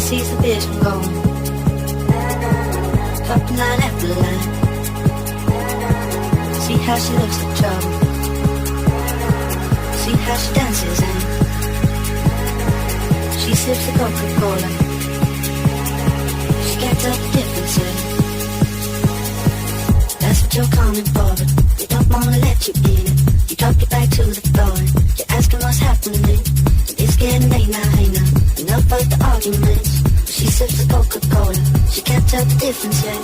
sees the vision going, dropping line after line. See how she looks like trouble, see how she dances and she sips the Coca-Cola. She can't tell the difference, yeah. That's what you're coming for, but they don't wanna let you in it. You drop your back to the floor and you're asking what's happening. It's getting late now, hey now. Enough of the arguments. She sips the Coca-Cola. She can't tell the difference yet.